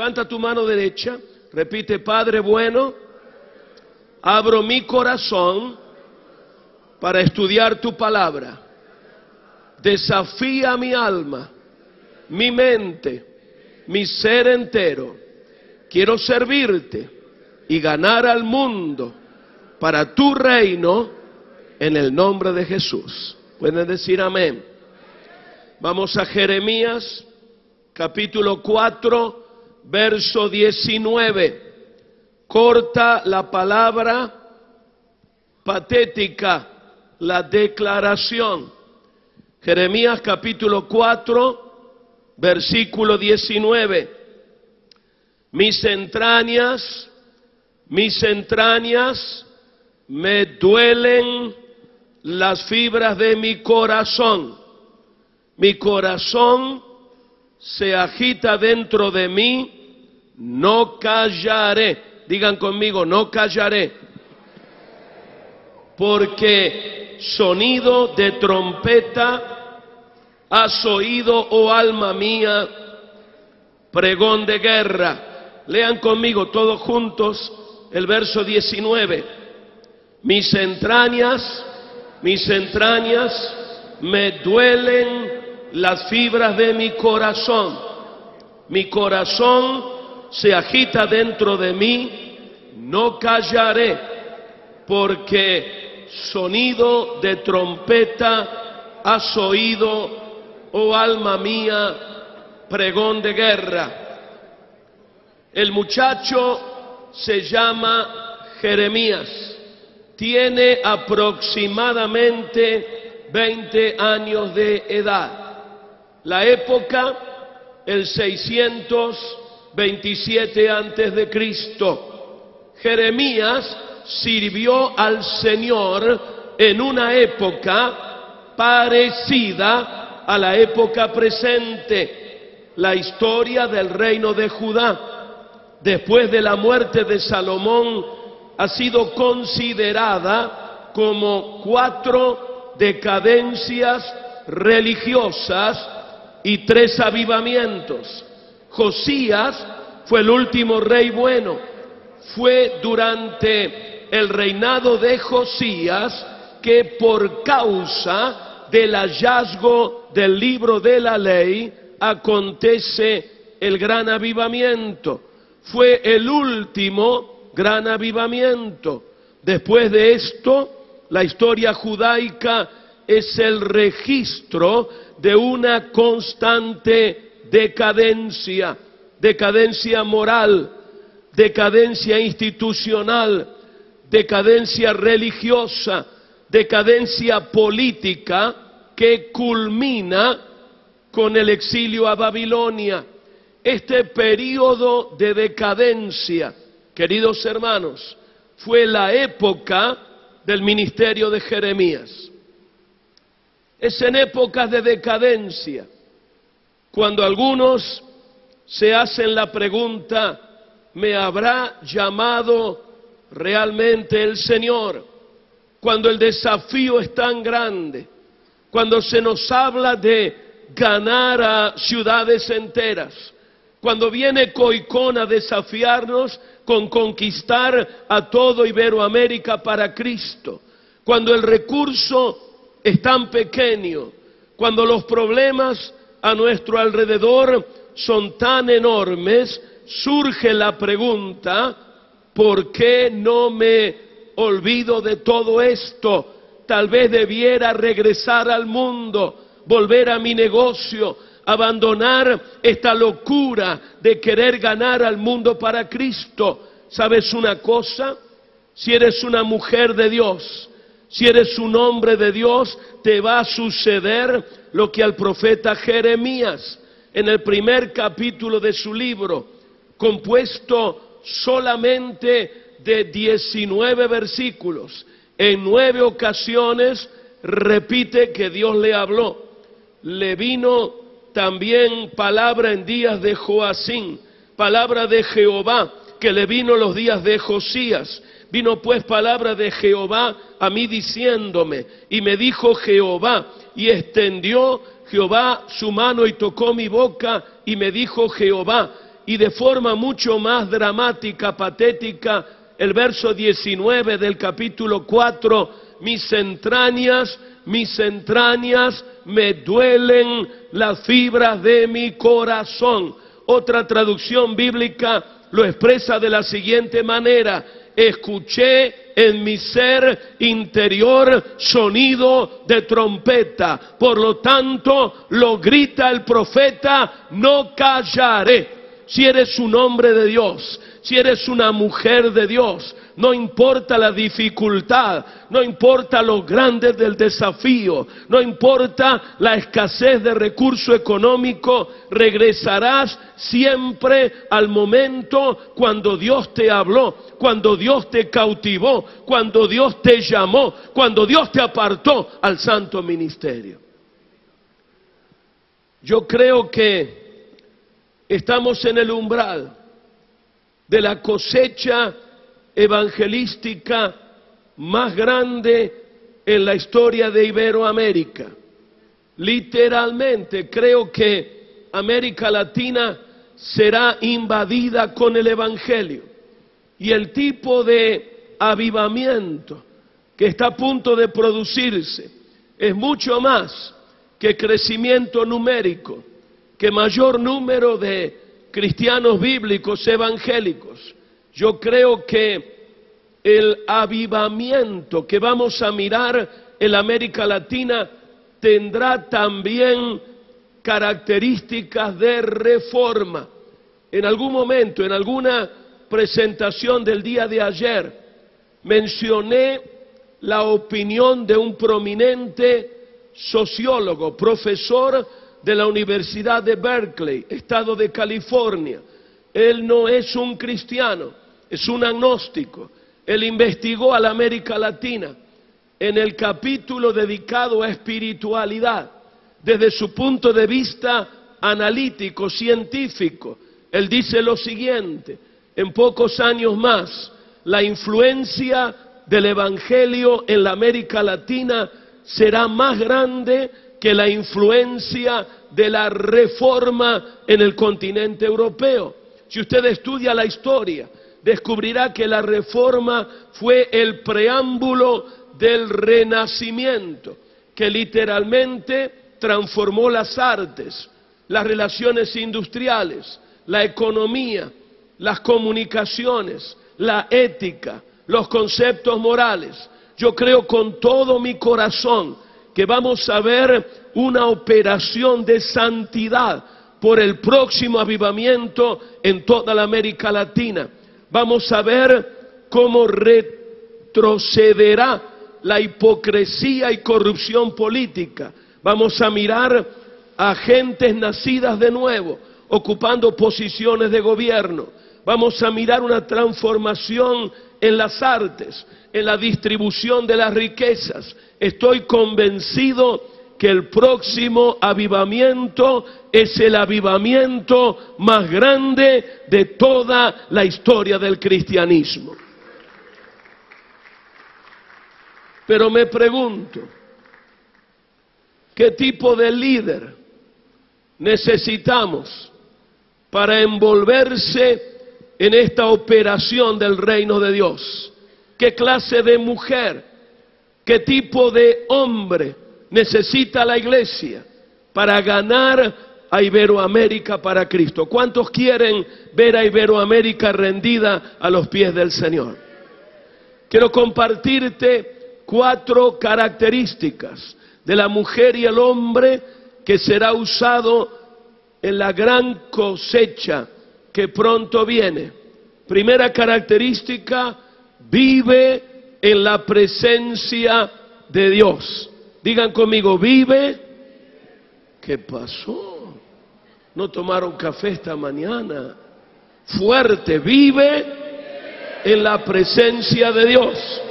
Levanta tu mano derecha, repite: Padre bueno, abro mi corazón para estudiar tu palabra. Desafía mi alma, mi mente, mi ser entero. Quiero servirte y ganar al mundo para tu reino, en el nombre de Jesús. Pueden decir amén. Vamos a Jeremías, capítulo 4, verso 19. Corta la palabra, patética la declaración. Jeremías capítulo 4, versículo 19. Mis entrañas, me duelen las fibras de mi corazón. Mi corazón se agita dentro de mí, no callaré. Digan conmigo: no callaré. Porque sonido de trompeta has oído, oh alma mía, pregón de guerra. Lean conmigo todos juntos el verso 19. Mis entrañas, me duelen las fibras de mi corazón. Mi corazón se agita dentro de mí, no callaré, porque sonido de trompeta has oído, oh alma mía, pregón de guerra. El muchacho se llama Jeremías, tiene aproximadamente 20 años de edad. La época, el 627 antes de Cristo. Jeremías sirvió al Señor en una época parecida a la época presente, la historia del reino de Judá. Después de la muerte de Salomón, ha sido considerada como 4 decadencias religiosas y 3 avivamientos. Josías fue el último rey bueno. Fue durante el reinado de Josías que, por causa del hallazgo del libro de la ley, acontece el gran avivamiento. Fue el último gran avivamiento. Después de esto, la historia judaica es el registro de una constante decadencia, decadencia moral, decadencia institucional, decadencia religiosa, decadencia política, que culmina con el exilio a Babilonia. Este periodo de decadencia, queridos hermanos, fue la época del ministerio de Jeremías. Es en épocas de decadencia cuando algunos se hacen la pregunta: ¿me habrá llamado realmente el Señor? Cuando el desafío es tan grande, cuando se nos habla de ganar a ciudades enteras, cuando viene Coicón a desafiarnos con conquistar a todo Iberoamérica para Cristo, cuando el recurso es tan pequeño, cuando los problemas a nuestro alrededor son tan enormes, surge la pregunta: ¿por qué no me olvido de todo esto? Tal vez debiera regresar al mundo, volver a mi negocio, abandonar esta locura de querer ganar al mundo para Cristo. ¿Sabes una cosa? Si eres una mujer de Dios, si eres un hombre de Dios, te va a suceder lo que al profeta Jeremías, en el primer capítulo de su libro, compuesto solamente de 19 versículos, en 9 ocasiones repite que Dios le habló. Le vino también palabra en días de Joacín, palabra de Jehová, que le vino los días de Josías. Vino pues palabra de Jehová a mí diciéndome, y me dijo Jehová, y extendió Jehová su mano y tocó mi boca, y me dijo Jehová, y de forma mucho más dramática, patética, el verso 19 del capítulo 4, mis entrañas me duelen las fibras de mi corazón. Otra traducción bíblica lo expresa de la siguiente manera: escuché en mi ser interior sonido de trompeta. Por lo tanto, lo grita el profeta, no callaré. Si eres un hombre de Dios, si eres una mujer de Dios, no importa la dificultad, no importa lo grande del desafío, no importa la escasez de recurso económico, regresarás siempre al momento cuando Dios te habló, cuando Dios te cautivó, cuando Dios te llamó, cuando Dios te apartó al santo ministerio. Yo creo que estamos en el umbral de la cosecha evangelística más grande en la historia de Iberoamérica. Literalmente creo que América Latina será invadida con el evangelio, y el tipo de avivamiento que está a punto de producirse es mucho más que crecimiento numérico, que mayor número de cristianos bíblicos evangélicos. Yo creo que el avivamiento que vamos a mirar en América Latina tendrá también características de reforma. En algún momento, en alguna presentación del día de ayer, mencioné la opinión de un prominente sociólogo, profesor de la Universidad de Berkeley, estado de California. Él no es un cristiano, es un agnóstico. Él investigó a la América Latina en el capítulo dedicado a espiritualidad, desde su punto de vista analítico, científico. Él dice lo siguiente: en pocos años más, la influencia del Evangelio en la América Latina será más grande que la influencia de la reforma en el continente europeo. Si usted estudia la historia, descubrirá que la reforma fue el preámbulo del renacimiento, que literalmente transformó las artes, las relaciones industriales, la economía, las comunicaciones, la ética, los conceptos morales. Yo creo con todo mi corazón que vamos a ver una operación de santidad por el próximo avivamiento en toda la América Latina. Vamos a ver cómo retrocederá la hipocresía y corrupción política. Vamos a mirar a gentes nacidas de nuevo, ocupando posiciones de gobierno. Vamos a mirar una transformación en las artes, en la distribución de las riquezas. Estoy convencido que el próximo avivamiento es el avivamiento más grande de toda la historia del cristianismo. Pero me pregunto, ¿qué tipo de líder necesitamos para envolverse en esta operación del reino de Dios? ¿Qué clase de mujer, qué tipo de hombre necesita la iglesia para ganar a Iberoamérica para Cristo? ¿Cuántos quieren ver a Iberoamérica rendida a los pies del Señor? Quiero compartirte 4 características de la mujer y el hombre que será usado en la gran cosecha que pronto viene. Primera característica: vive en la presencia de Dios. Digan conmigo, vive. ¿Qué pasó? ¿No tomaron café esta mañana? Fuerte, vive en la presencia de Dios.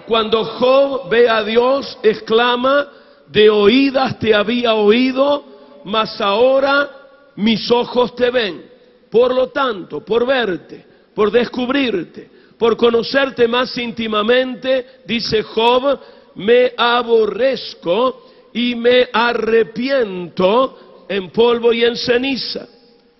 Cuando Job ve a Dios, exclama: de oídas te había oído, mas ahora mis ojos te ven. Por lo tanto, por verte, por descubrirte, por conocerte más íntimamente, dice Job, me aborrezco y me arrepiento en polvo y en ceniza.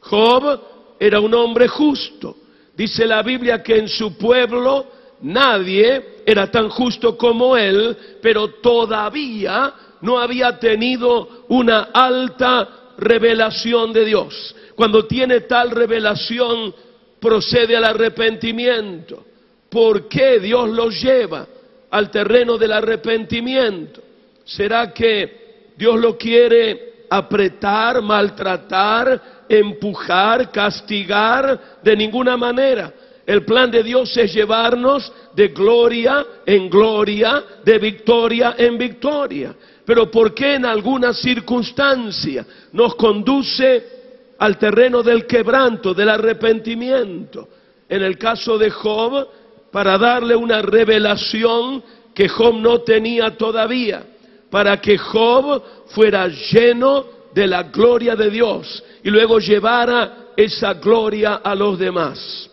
Job era un hombre justo. Dice la Biblia que en su pueblo nadie era tan justo como él, pero todavía no había tenido una alta revelación de Dios. Cuando tiene tal revelación, procede al arrepentimiento. ¿Por qué Dios lo lleva al terreno del arrepentimiento? ¿Será que Dios lo quiere apretar, maltratar, empujar, castigar? De ninguna manera. El plan de Dios es llevarnos de gloria en gloria, de victoria en victoria. Pero ¿por qué en alguna circunstancia nos conduce al terreno del quebranto, del arrepentimiento? En el caso de Job, para darle una revelación que Job no tenía todavía, para que Job fuera lleno de la gloria de Dios y luego llevara esa gloria a los demás.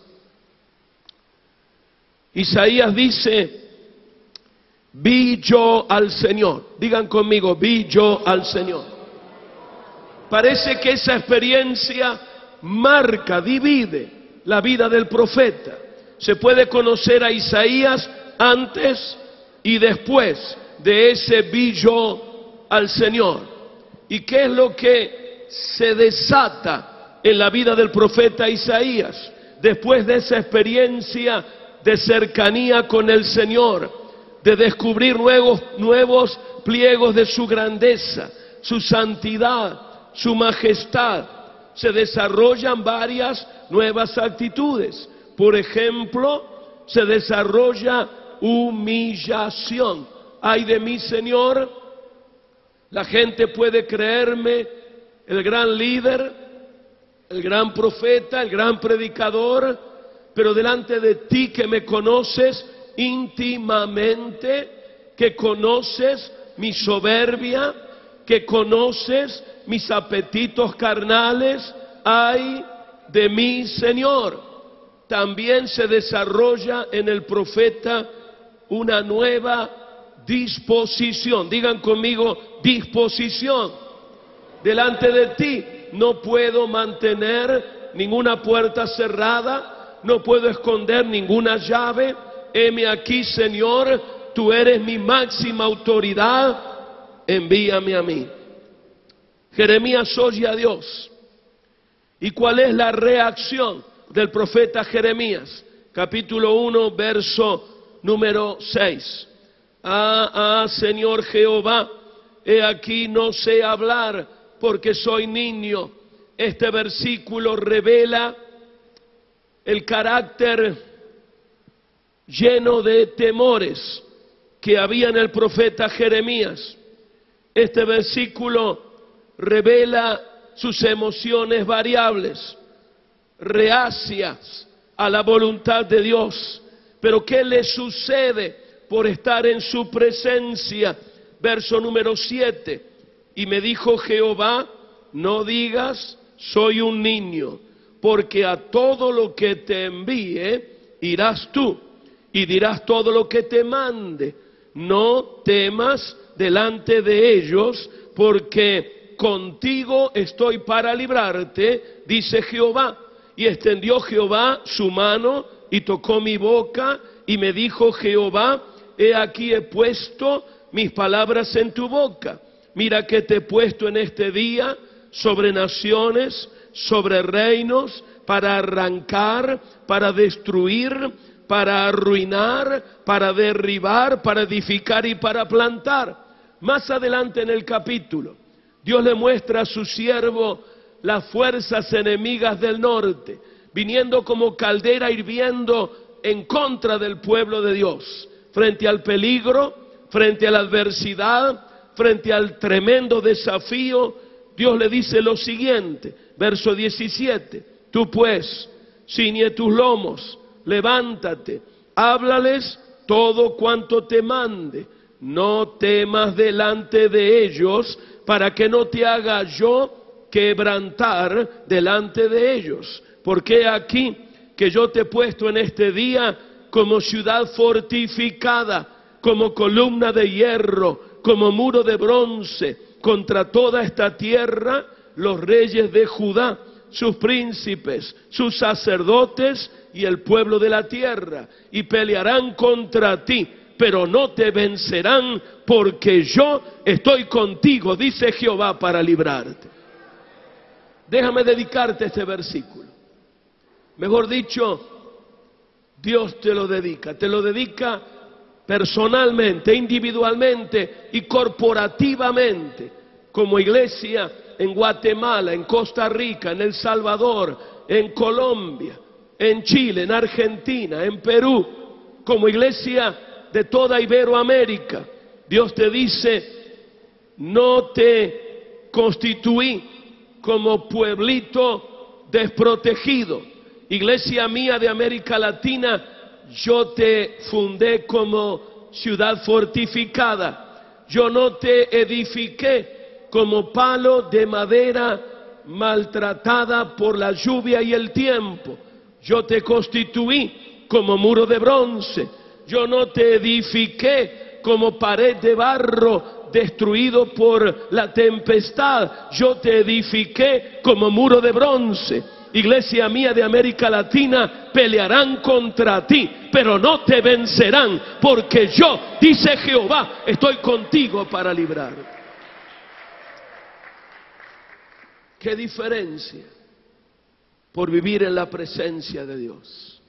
Isaías dice: vi yo al Señor. Digan conmigo: vi yo al Señor. Parece que esa experiencia marca, divide la vida del profeta. Se puede conocer a Isaías antes y después de ese vi yo al Señor. ¿Y qué es lo que se desata en la vida del profeta Isaías después de esa experiencia de cercanía con el Señor, de descubrir nuevos pliegos de su grandeza, su santidad, su majestad? Se desarrollan varias nuevas actitudes. Por ejemplo, se desarrolla humillación. Ay de mí, Señor, la gente puede creerme el gran líder, el gran profeta, el gran predicador, pero delante de ti que me conoces íntimamente, que conoces mi soberbia, que conoces mis apetitos carnales, ay de mí, Señor. También se desarrolla en el profeta una nueva disposición. Digan conmigo: disposición. Delante de ti no puedo mantener ninguna puerta cerrada, no puedo esconder ninguna llave. Heme aquí, Señor, tú eres mi máxima autoridad, envíame a mí. Jeremías oye a Dios. ¿Y cuál es la reacción del profeta Jeremías? Capítulo 1, verso número 6. Señor Jehová, he aquí no sé hablar porque soy niño. Este versículo revela el carácter lleno de temores que había en el profeta Jeremías. Este versículo revela sus emociones variables, reacias a la voluntad de Dios. Pero ¿qué le sucede por estar en su presencia? Verso número 7. Y me dijo Jehová: no digas soy un niño, porque a todo lo que te envíe irás tú, y dirás todo lo que te mande. No temas delante de ellos, porque contigo estoy para librarte, dice Jehová. Y extendió Jehová su mano y tocó mi boca, y me dijo Jehová: he aquí he puesto mis palabras en tu boca. Mira que te he puesto en este día sobre naciones, sobre reinos, para arrancar, para destruir, para arruinar, para derribar, para edificar y para plantar. Más adelante en el capítulo, Dios le muestra a su siervo las fuerzas enemigas del norte, viniendo como caldera hirviendo en contra del pueblo de Dios, frente al peligro, frente a la adversidad, frente al tremendo desafío. Dios le dice lo siguiente, verso 17: tú pues, ciñe tus lomos, levántate, háblales todo cuanto te mande, no temas delante de ellos, para que no te haga yo quebrantar delante de ellos. Porque aquí que yo te he puesto en este día como ciudad fortificada, como columna de hierro, como muro de bronce, contra toda esta tierra los reyes de Judá sus príncipes, sus sacerdotes y el pueblo de la tierra, y pelearán contra ti, pero no te vencerán, porque yo estoy contigo, dice Jehová, para librarte. Déjame dedicarte este versículo. Mejor dicho, Dios te lo dedica personalmente, individualmente y corporativamente, como iglesia en Guatemala, en Costa Rica, en El Salvador, en Colombia, en Chile, en Argentina, en Perú, como iglesia de toda Iberoamérica. Dios te dice: no te constituí como pueblito desprotegido. Iglesia mía de América Latina, yo te fundé como ciudad fortificada. Yo no te edifiqué como palo de madera maltratada por la lluvia y el tiempo. Yo te constituí como muro de bronce. Yo no te edifiqué como pared de barro destruido por la tempestad. Yo te edifiqué como muro de bronce. Iglesia mía de América Latina, pelearán contra ti, pero no te vencerán, porque yo, dice Jehová, estoy contigo para librarte. ¿Qué diferencia por vivir en la presencia de Dios?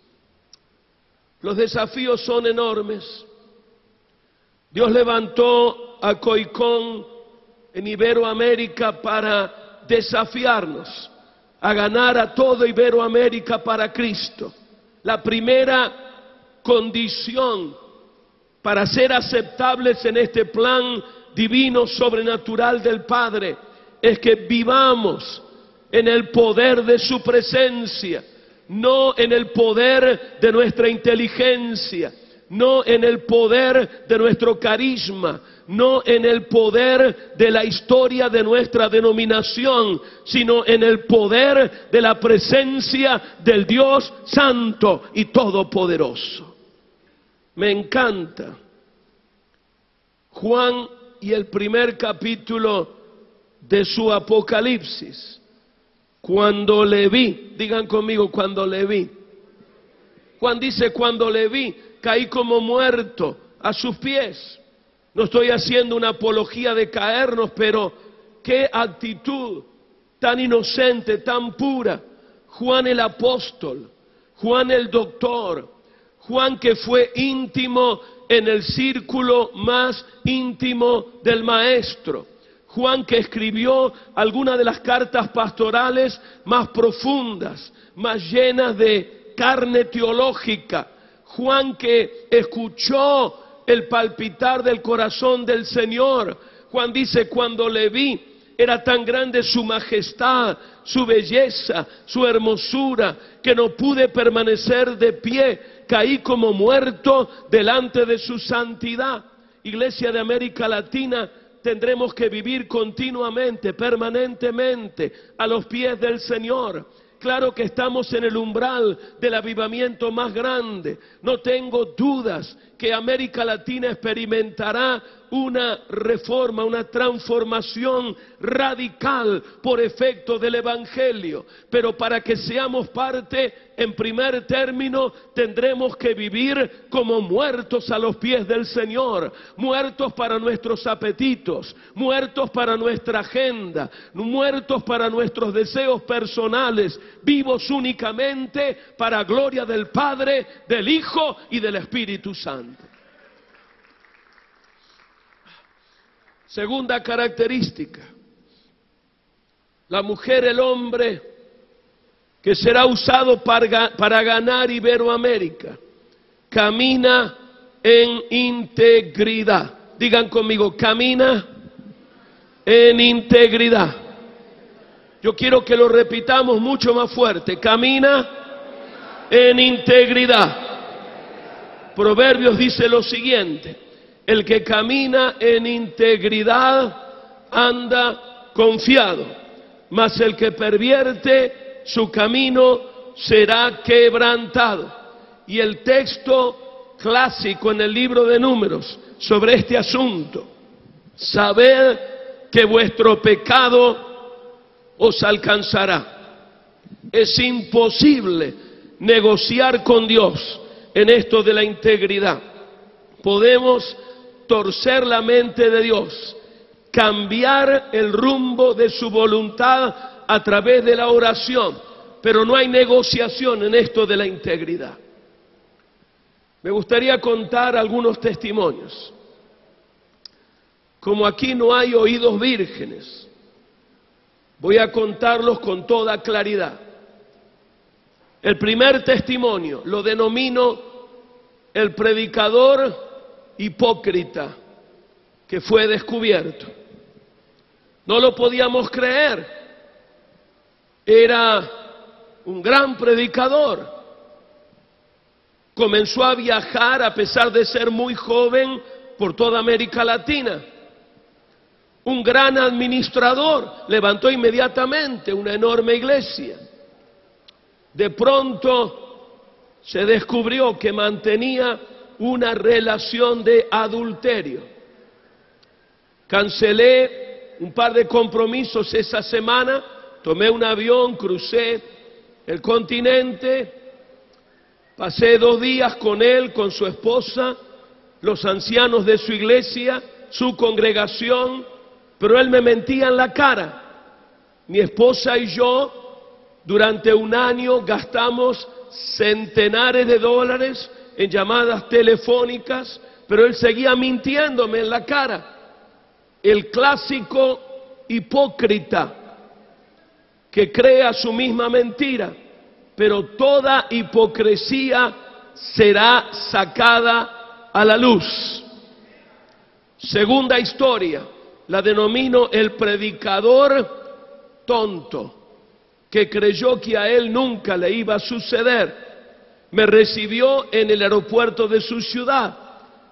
Los desafíos son enormes. Dios levantó a Coicón en Iberoamérica para desafiarnos a ganar a toda Iberoamérica para Cristo. La primera condición para ser aceptables en este plan divino sobrenatural del Padre es que vivamos en el poder de su presencia, no en el poder de nuestra inteligencia, no en el poder de nuestro carisma, no en el poder de la historia de nuestra denominación, sino en el poder de la presencia del Dios Santo y Todopoderoso. Me encanta Juan y el primer capítulo de su Apocalipsis. Cuando le vi, digan conmigo, cuando le vi. Juan dice: cuando le vi, caí como muerto a sus pies. No estoy haciendo una apología de caernos, pero qué actitud tan inocente, tan pura. Juan el apóstol, Juan el doctor, Juan que fue íntimo en el círculo más íntimo del maestro. Juan que escribió algunas de las cartas pastorales más profundas, más llenas de carne teológica. Juan que escuchó el palpitar del corazón del Señor. Juan dice: cuando le vi, era tan grande su majestad, su belleza, su hermosura, que no pude permanecer de pie, caí como muerto delante de su santidad. Iglesia de América Latina, tendremos que vivir continuamente, permanentemente, a los pies del Señor. Claro que estamos en el umbral del avivamiento más grande. No tengo dudas que América Latina experimentará una reforma, una transformación radical por efecto del Evangelio. Pero para que seamos parte, en primer término, tendremos que vivir como muertos a los pies del Señor, muertos para nuestros apetitos, muertos para nuestra agenda, muertos para nuestros deseos personales, vivos únicamente para gloria del Padre, del Hijo y del Espíritu Santo. Segunda característica: la mujer, el hombre que será usado para ganar Iberoamérica, camina en integridad. Digan conmigo: camina en integridad. Yo quiero que lo repitamos mucho más fuerte: camina en integridad. Proverbios dice lo siguiente: el que camina en integridad anda confiado, mas el que pervierte su camino será quebrantado. Y el texto clásico en el libro de Números sobre este asunto: sabed que vuestro pecado os alcanzará. Es imposible negociar con Dios en esto de la integridad. Podemos torcer la mente de Dios, cambiar el rumbo de su voluntad a través de la oración, pero no hay negociación en esto de la integridad. Me gustaría contar algunos testimonios. Como aquí no hay oídos vírgenes, voy a contarlos con toda claridad. El primer testimonio lo denomino el predicador hipócrita que fue descubierto. No lo podíamos creer. Era un gran predicador. Comenzó a viajar a pesar de ser muy joven por toda América Latina. Un gran administrador, levantó inmediatamente una enorme iglesia. De pronto se descubrió que mantenía una relación de adulterio. Cancelé un par de compromisos esa semana, tomé un avión, crucé el continente, pasé 2 días con él, con su esposa, los ancianos de su iglesia, su congregación, pero él me mentía en la cara. Mi esposa y yo durante 1 año gastamos centenares de dólares en llamadas telefónicas, pero él seguía mintiéndome en la cara. El clásico hipócrita que crea su misma mentira, pero toda hipocresía será sacada a la luz. Segunda historia, la denomino el predicador tonto, que creyó que a él nunca le iba a suceder. Me recibió en el aeropuerto de su ciudad.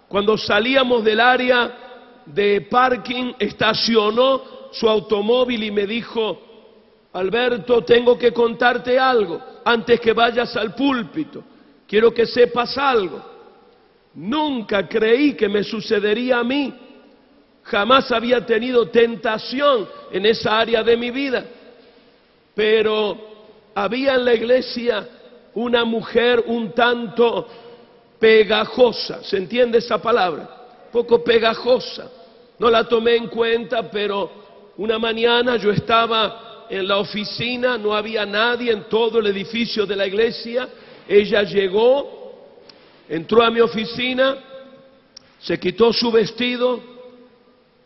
Cuando salíamos del área de parking, estacionó su automóvil y me dijo: Alberto, tengo que contarte algo antes que vayas al púlpito. Quiero que sepas algo. Nunca creí que me sucedería a mí. Jamás había tenido tentación en esa área de mi vida. Pero había en la iglesia una mujer un tanto pegajosa. ¿Se entiende esa palabra? Poco pegajosa. No la tomé en cuenta, pero una mañana yo estaba en la oficina, no había nadie en todo el edificio de la iglesia. Ella llegó, entró a mi oficina, se quitó su vestido,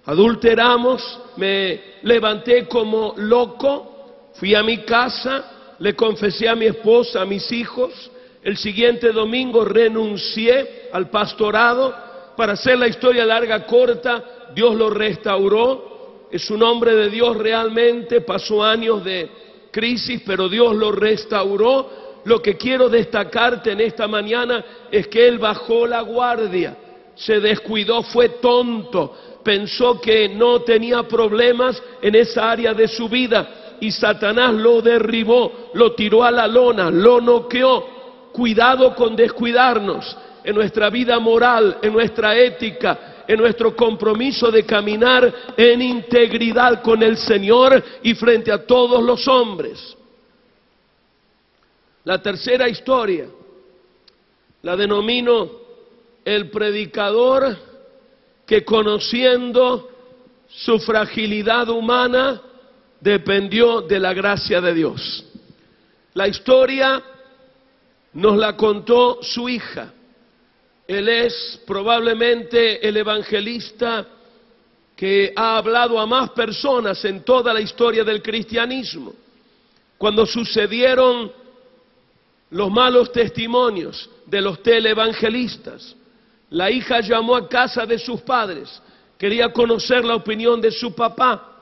adulteramos, me levanté como loco, fui a mi casa, le confesé a mi esposa, a mis hijos. El siguiente domingo renuncié al pastorado. Para hacer la historia larga corta, Dios lo restauró. Es un hombre de Dios realmente, pasó años de crisis, pero Dios lo restauró. Lo que quiero destacarte en esta mañana es que él bajó la guardia, se descuidó, fue tonto, pensó que no tenía problemas en esa área de su vida y Satanás lo derribó, lo tiró a la lona, lo noqueó. Cuidado con descuidarnos en nuestra vida moral, en nuestra ética, en nuestro compromiso de caminar en integridad con el Señor y frente a todos los hombres. La tercera historia la denomino el predicador que, conociendo su fragilidad humana, dependió de la gracia de Dios. La historia nos la contó su hija. Él es probablemente el evangelista que ha hablado a más personas en toda la historia del cristianismo. Cuando sucedieron los malos testimonios de los televangelistas, la hija llamó a casa de sus padres, quería conocer la opinión de su papá.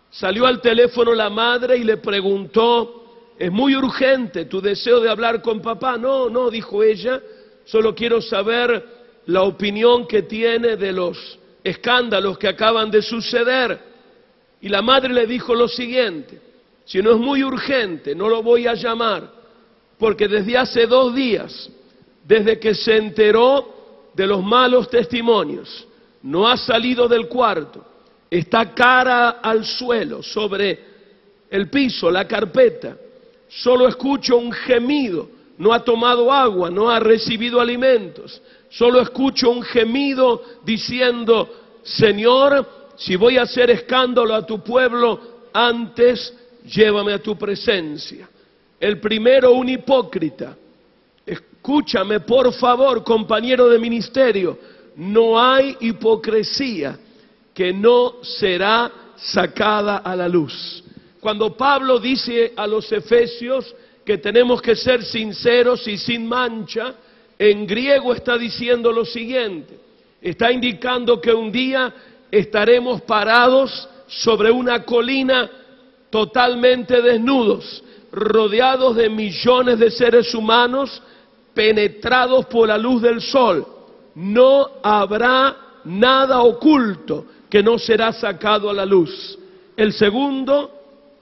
Salió al teléfono la madre y le preguntó: ¿es muy urgente tu deseo de hablar con papá? No, dijo ella, solo quiero saber la opinión que tiene de los escándalos que acaban de suceder. Y la madre le dijo lo siguiente: si no es muy urgente, no lo voy a llamar, porque desde hace 2 días, desde que se enteró de los malos testimonios, no ha salido del cuarto, está cara al suelo, sobre el piso, la carpeta. solo escucho un gemido, no ha tomado agua, no ha recibido alimentos, solo escucho un gemido diciendo, Señor, si voy a hacer escándalo a tu pueblo, antes llévame a tu presencia. El primero, un hipócrita. Escúchame, por favor, compañero de ministerio, no hay hipocresía que no será sacada a la luz. Cuando Pablo dice a los efesios que tenemos que ser sinceros y sin mancha, en griego está diciendo lo siguiente, está indicando que un día estaremos parados sobre una colina totalmente desnudos, rodeados de millones de seres humanos, penetrados por la luz del sol. No habrá nada oculto que no será sacado a la luz. El segundo,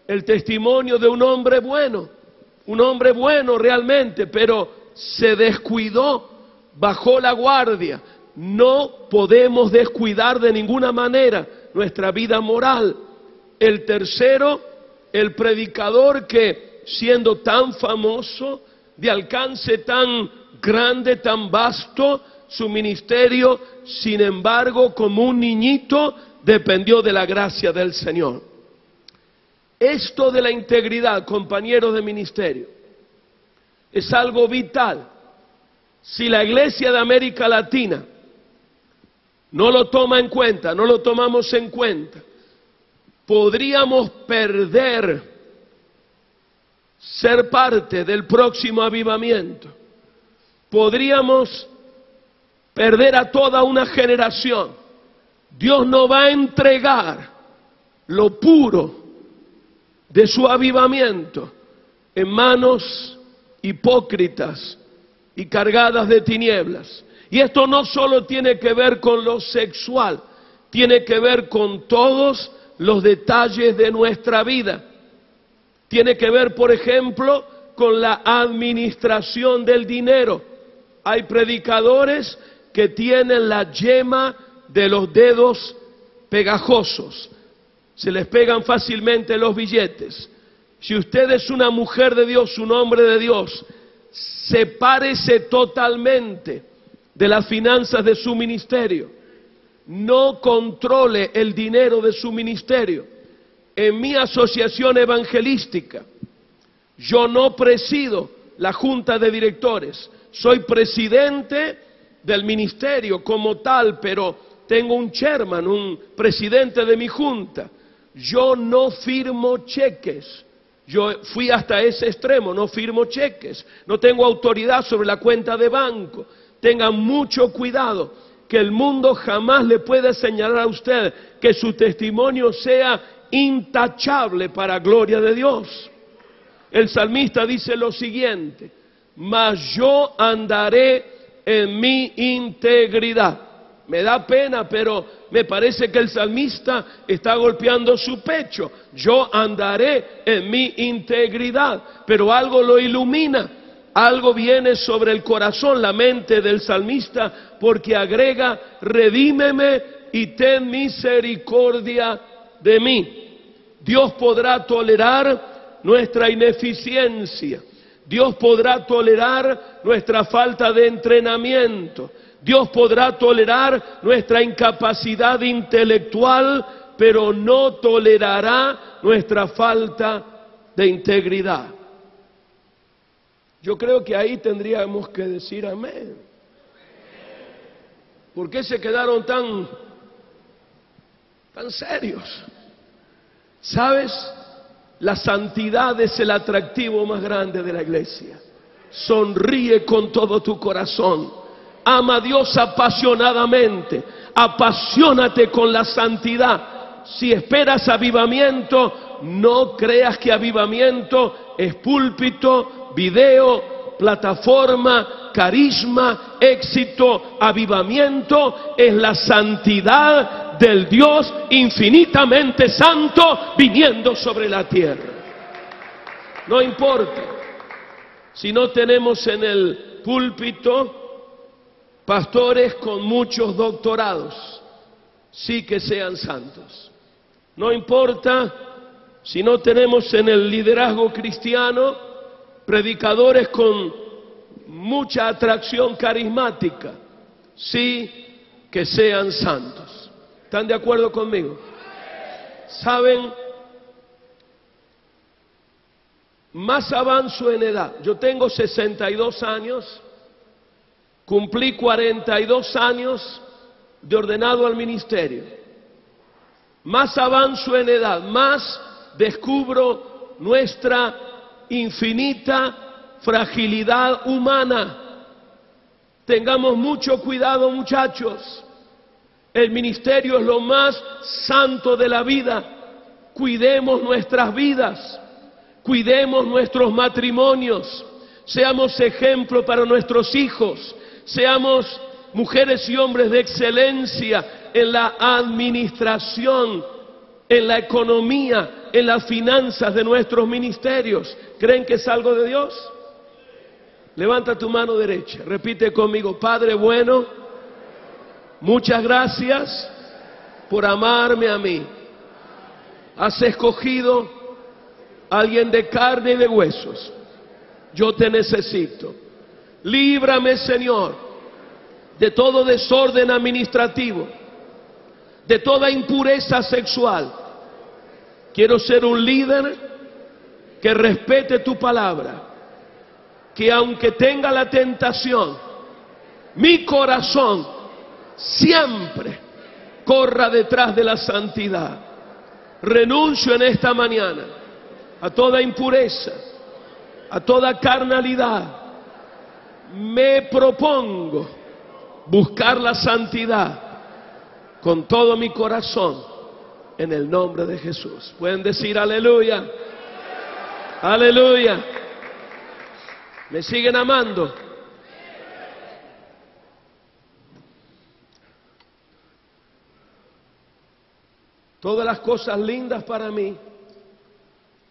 el testimonio de un hombre bueno realmente, pero se descuidó, bajó la guardia. No podemos descuidar de ninguna manera nuestra vida moral. El tercero, el predicador que, siendo tan famoso, de alcance tan grande, tan vasto, su ministerio, sin embargo, como un niñito, dependió de la gracia del Señor. Esto de la integridad, compañeros de ministerio, es algo vital. Si la Iglesia de América Latina no lo toma en cuenta, no lo tomamos en cuenta, podríamos perder ser parte del próximo avivamiento. Podríamos perder a toda una generación. Dios no va a entregar lo puro de su avivamiento en manos hipócritas y cargadas de tinieblas. Y esto no solo tiene que ver con lo sexual, tiene que ver con todos los detalles de nuestra vida. Tiene que ver, por ejemplo, con la administración del dinero. Hay predicadores que tienen la yema de los dedos pegajosos. Se les pegan fácilmente los billetes. Si usted es una mujer de Dios, un hombre de Dios, sepárese totalmente de las finanzas de su ministerio. No controle el dinero de su ministerio. En mi asociación evangelística, yo no presido la junta de directores. Soy presidente del ministerio como tal, pero tengo un chairman, un presidente de mi junta. Yo no firmo cheques. Yo fui hasta ese extremo, no firmo cheques. No tengo autoridad sobre la cuenta de banco. Tengan mucho cuidado, que el mundo jamás le puede señalar a usted que su testimonio sea intachable para gloria de Dios. El salmista dice lo siguiente: mas yo andaré en mi integridad. Me da pena, pero me parece que el salmista está golpeando su pecho. Yo andaré en mi integridad, pero algo lo ilumina, algo viene sobre el corazón, la mente del salmista, porque agrega: redímeme y ten misericordia de mí. Dios podrá tolerar nuestra ineficiencia. Dios podrá tolerar nuestra falta de entrenamiento. Dios podrá tolerar nuestra incapacidad intelectual, pero no tolerará nuestra falta de integridad. Yo creo que ahí tendríamos que decir amén. ¿Por qué se quedaron tan serios? ¿Sabes? La santidad es el atractivo más grande de la iglesia. Sonríe con todo tu corazón. Ama a Dios apasionadamente. Apasionate con la santidad. Si esperas avivamiento, no creas que avivamiento es púlpito, video, plataforma, carisma, éxito. Avivamiento es la santidad del Dios infinitamente santo viniendo sobre la tierra. No importa si no tenemos en el púlpito pastores con muchos doctorados, sí que sean santos. No importa si no tenemos en el liderazgo cristiano predicadores con mucha atracción carismática, sí, que sean santos. ¿Están de acuerdo conmigo? ¿Saben? Más avanzo en edad. Yo tengo 62 años, cumplí 42 años de ordenado al ministerio. Más avanzo en edad, más descubro nuestra infinita fragilidad humana. Tengamos mucho cuidado, muchachos. El ministerio es lo más santo de la vida. Cuidemos nuestras vidas, cuidemos nuestros matrimonios, seamos ejemplo para nuestros hijos, seamos mujeres y hombres de excelencia en la administración, en la economía, en las finanzas de nuestros ministerios. ¿Creen que es algo de Dios? Levanta tu mano derecha, repite conmigo: Padre bueno, muchas gracias por amarme a mí. Has escogido a alguien de carne y de huesos. Yo te necesito. Líbrame, Señor, de todo desorden administrativo, de toda impureza sexual. Quiero ser un líder que respete tu palabra, que aunque tenga la tentación, mi corazón siempre corra detrás de la santidad. Renuncio en esta mañana a toda impureza, a toda carnalidad. Me propongo buscar la santidad con todo mi corazón en el nombre de Jesús. Pueden decir aleluya, aleluya. ¿Me siguen amando? Todas las cosas lindas para mí,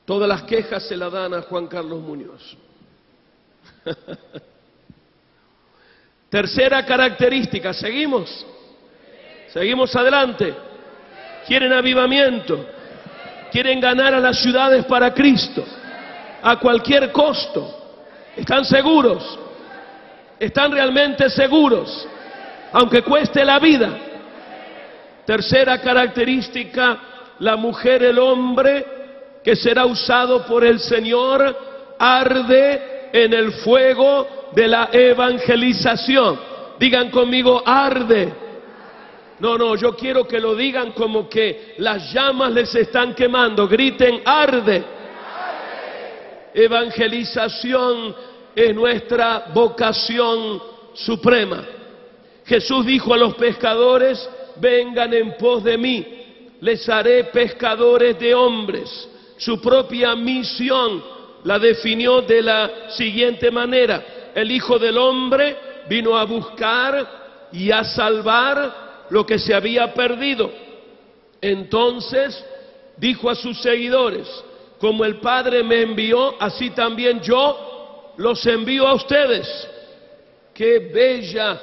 todas las quejas se las dan a Juan Carlos Muñoz. Tercera característica, ¿seguimos? Seguimos adelante. Quieren avivamiento, quieren ganar a las ciudades para Cristo, a cualquier costo. ¿Están seguros? ¿Están realmente seguros? Aunque cueste la vida. Tercera característica, la mujer, el hombre que será usado por el Señor, arde en el fuego de la evangelización. Digan conmigo: arde. No, yo quiero que lo digan como que las llamas les están quemando. Griten: arde. Evangelización es nuestra vocación suprema. Jesús dijo a los pescadores: vengan en pos de mí, les haré pescadores de hombres. Su propia misión la definió de la siguiente manera: el Hijo del Hombre vino a buscar y a salvar lo que se había perdido. Entonces dijo a sus seguidores: como el Padre me envió, así también yo los envío a ustedes. Qué bella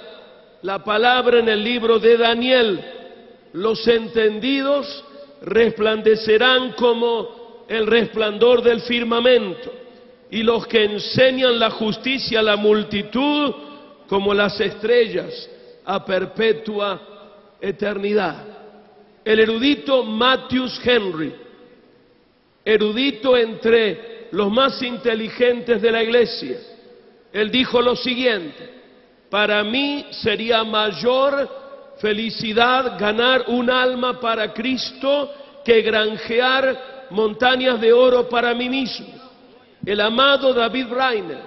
la palabra en el libro de Daniel: los entendidos resplandecerán como el resplandor del firmamento, y los que enseñan la justicia a la multitud como las estrellas a perpetua eternidad. El erudito Matthews Henry, erudito entre los más inteligentes de la iglesia, él dijo lo siguiente: para mí sería mayor felicidad ganar un alma para Cristo que granjear montañas de oro para mí mismo. El amado David Brainerd,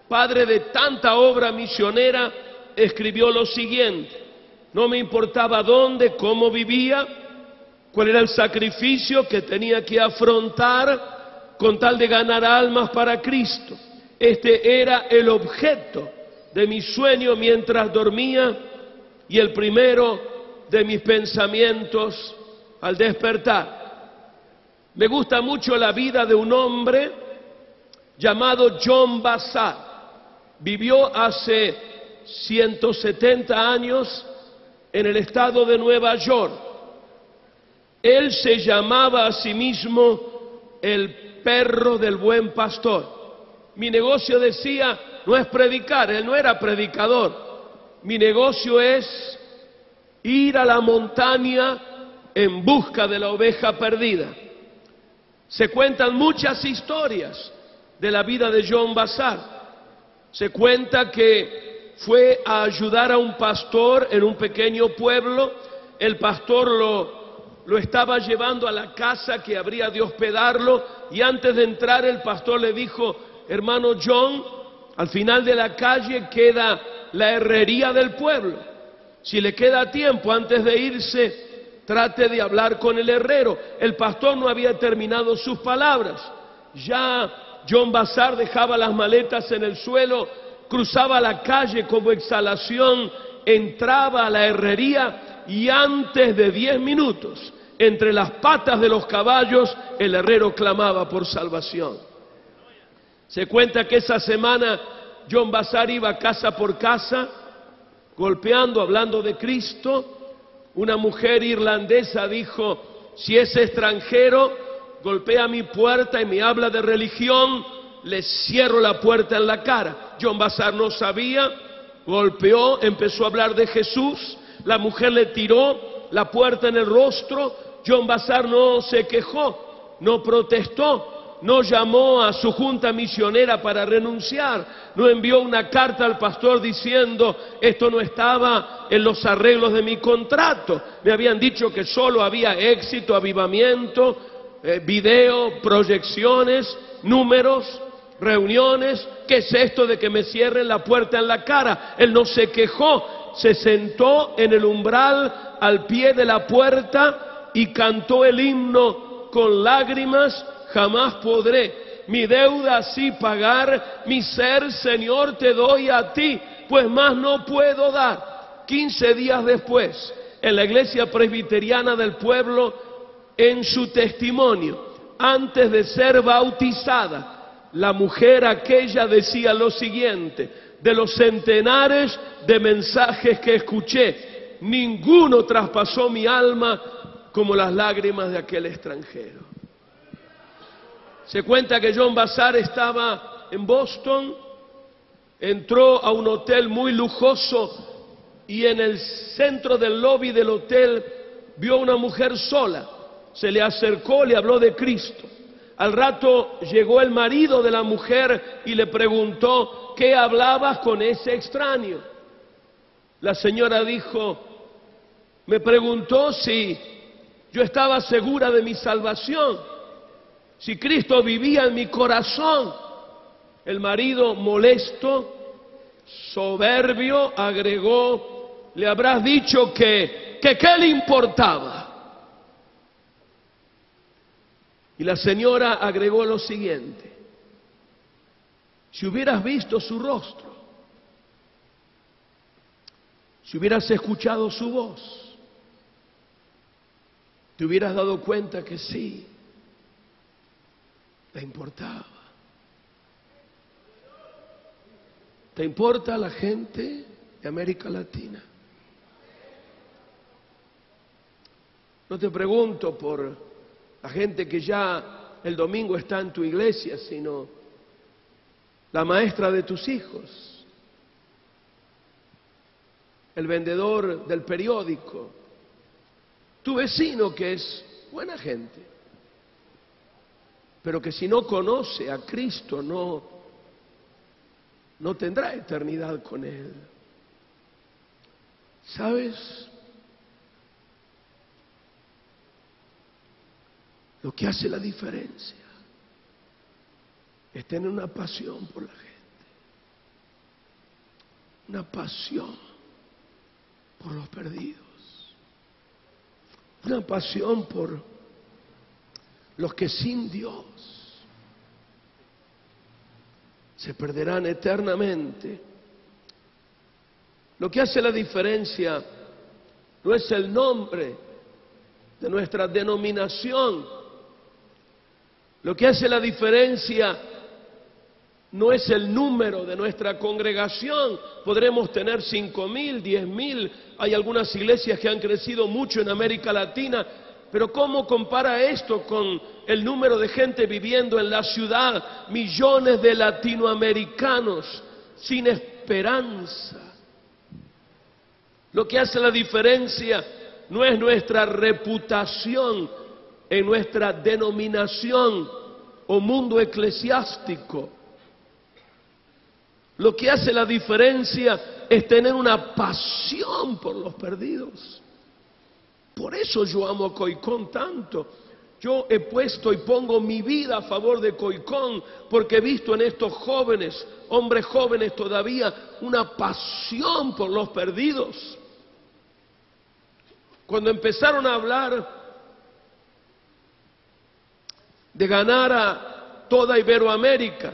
padre de tanta obra misionera, escribió lo siguiente: no me importaba dónde, cómo vivía, cuál era el sacrificio que tenía que afrontar con tal de ganar almas para Cristo. Este era el objeto de mi sueño mientras dormía y el primero de mis pensamientos al despertar. Me gusta mucho la vida de un hombre llamado John Bassat. Vivió hace 170 años en el estado de Nueva York. Él se llamaba a sí mismo el perro del buen pastor. Mi negocio, decía, no es predicar. Él no era predicador. Mi negocio es ir a la montaña en busca de la oveja perdida. Se cuentan muchas historias de la vida de John Vassar. Se cuenta que fue a ayudar a un pastor en un pequeño pueblo. El pastor lo estaba llevando a la casa que habría de hospedarlo, y antes de entrar el pastor le dijo: hermano John, al final de la calle queda la herrería del pueblo. Si le queda tiempo antes de irse, trate de hablar con el herrero. El pastor no había terminado sus palabras. Ya John Vassar dejaba las maletas en el suelo, cruzaba la calle como exhalación, entraba a la herrería y antes de 10 minutos, entre las patas de los caballos, el herrero clamaba por salvación. Se cuenta que esa semana John Vassar iba casa por casa, golpeando, hablando de Cristo. Una mujer irlandesa dijo: si es extranjero, golpea mi puerta y me habla de religión, le cierro la puerta en la cara. John Vassar no sabía, golpeó, empezó a hablar de Jesús. La mujer le tiró la puerta en el rostro. John Vassar no se quejó, no protestó, no llamó a su junta misionera para renunciar, no envió una carta al pastor diciendo: esto no estaba en los arreglos de mi contrato. Me habían dicho que solo había éxito, avivamiento, video, proyecciones, números, reuniones. ¿Qué es esto de que me cierren la puerta en la cara? Él no se quejó, se sentó en el umbral al pie de la puerta y cantó el himno con lágrimas: jamás podré mi deuda así pagar, mi ser, Señor, te doy a ti, pues más no puedo dar. 15 días después, en la iglesia presbiteriana del pueblo, en su testimonio, antes de ser bautizada, la mujer aquella decía lo siguiente: de los centenares de mensajes que escuché, ninguno traspasó mi alma como las lágrimas de aquel extranjero. Se cuenta que John Vassar estaba en Boston, entró a un hotel muy lujoso y en el centro del lobby del hotel vio a una mujer sola. Se le acercó, le habló de Cristo. Al rato llegó el marido de la mujer y le preguntó: ¿qué hablabas con ese extraño? La señora dijo: me preguntó si yo estaba segura de mi salvación, si Cristo vivía en mi corazón. El marido, molesto, soberbio, agregó: le habrás dicho que ¿qué le importaba? Y la señora agregó lo siguiente: si hubieras visto su rostro, si hubieras escuchado su voz, te hubieras dado cuenta que sí, le importaba. ¿Te importa la gente de América Latina? No te pregunto por la gente que ya el domingo está en tu iglesia, sino la maestra de tus hijos, el vendedor del periódico, tu vecino que es buena gente, pero que si no conoce a Cristo no tendrá eternidad con Él. ¿Sabes? Lo que hace la diferencia es tener una pasión por la gente, una pasión por los perdidos, una pasión por los que sin Dios se perderán eternamente. Lo que hace la diferencia no es el nombre de nuestra denominación. Lo que hace la diferencia no es el número de nuestra congregación. Podremos tener 5,000, 10,000. Hay algunas iglesias que han crecido mucho en América Latina Pero ¿cómo compara esto con el número de gente viviendo en la ciudad? Millones de latinoamericanos sin esperanza. Lo que hace la diferencia no es nuestra reputación en nuestra denominación o mundo eclesiástico. Lo que hace la diferencia es tener una pasión por los perdidos. Por eso yo amo a Coicón tanto. Yo he puesto y pongo mi vida a favor de Coicón porque he visto en estos jóvenes, hombres jóvenes todavía, una pasión por los perdidos. Cuando empezaron a hablar de ganar a toda Iberoamérica,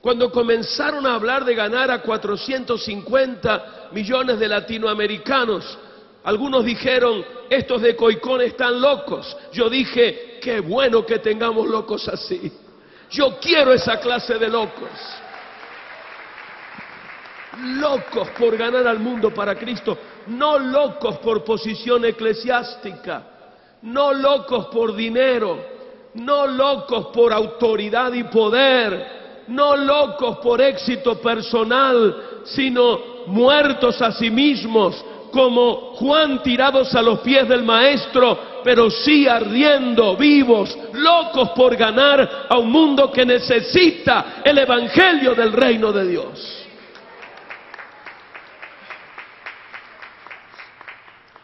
cuando comenzaron a hablar de ganar a 450 millones de latinoamericanos, algunos dijeron, estos de Coicón están locos. Yo dije, qué bueno que tengamos locos así. Yo quiero esa clase de locos. Locos por ganar al mundo para Cristo, no locos por posición eclesiástica, no locos por dinero, no locos por autoridad y poder, no locos por éxito personal, sino muertos a sí mismos, como Juan tirados a los pies del Maestro, pero sí ardiendo, vivos, locos por ganar a un mundo que necesita el Evangelio del Reino de Dios.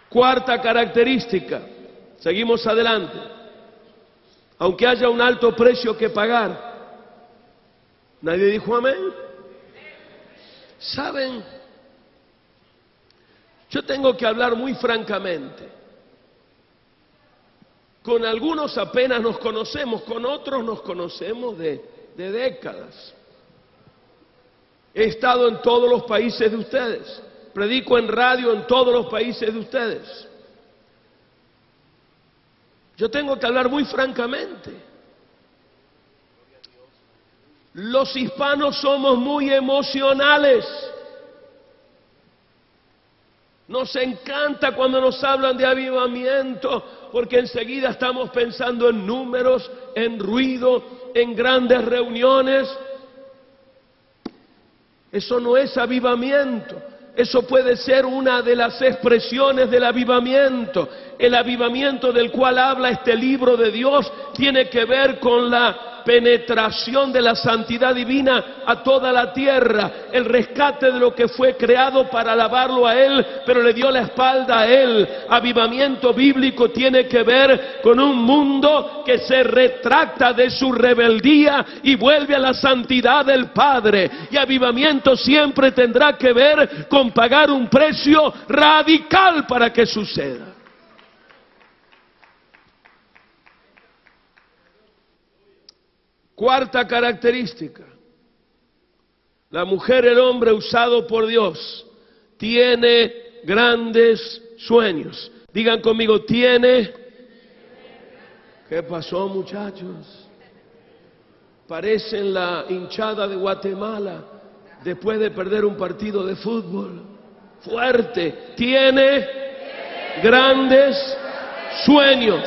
Cuarta característica, seguimos adelante. Aunque haya un alto precio que pagar, ¿nadie dijo amén? ¿Saben? Yo tengo que hablar muy francamente. Con algunos apenas nos conocemos, con otros nos conocemos de décadas. He estado en todos los países de ustedes. Predico en radio en todos los países de ustedes. Yo tengo que hablar muy francamente. Los hispanos somos muy emocionales. Nos encanta cuando nos hablan de avivamiento, porque enseguida estamos pensando en números, en ruido, en grandes reuniones. Eso no es avivamiento. Eso puede ser una de las expresiones del avivamiento. El avivamiento del cual habla este libro de Dios tiene que ver con la penetración de la santidad divina a toda la tierra, el rescate de lo que fue creado para alabarlo a Él, pero le dio la espalda a Él. Avivamiento bíblico tiene que ver con un mundo que se retracta de su rebeldía y vuelve a la santidad del Padre. Y avivamiento siempre tendrá que ver con pagar un precio radical para que suceda. Cuarta característica, la mujer, el hombre usado por Dios, tiene grandes sueños. Digan conmigo, tiene. ¿Qué pasó, muchachos? Parecen la hinchada de Guatemala después de perder un partido de fútbol. Fuerte, tiene grandes sueños.